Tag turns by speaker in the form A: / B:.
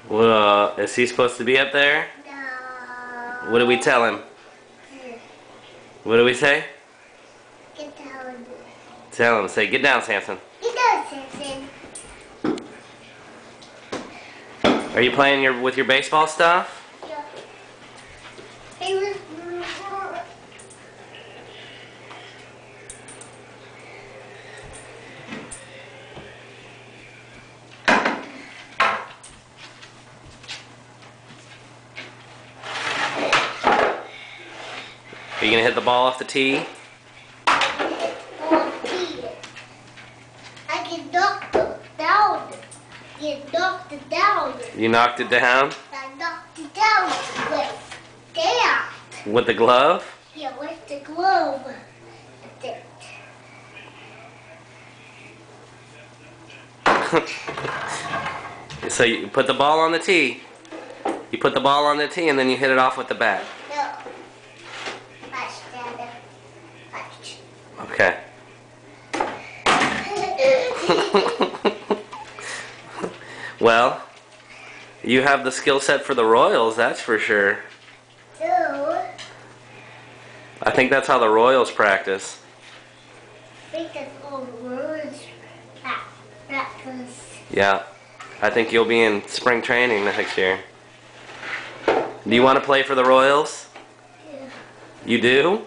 A: Well, is he supposed to be up there?
B: No.
A: What do we tell him? What do we say?
B: Get down.
A: Tell him, say, get down, Samson.
B: Get down, Samson.
A: Are you playing with your baseball stuff?
B: Yeah. Hey, look.
A: Are you gonna hit the ball off the tee?
B: I can knock it down. You knocked it down.
A: You knocked it down?
B: I knocked it down with that.
A: With the glove?
B: Yeah, with the glove. That's it.
A: So you put the ball on the tee. You put the ball on the tee and then you hit it off with the bat.
B: No. Watch, Dad. Watch.
A: Okay. Well, you have the skill set for the Royals, that's for sure.
B: So,
A: I think that's how the Royals practice.
B: I think that's all the words. Practice.
A: Yeah. I think you'll be in spring training next year. Do you want to play for the Royals?
B: Yeah.
A: You do?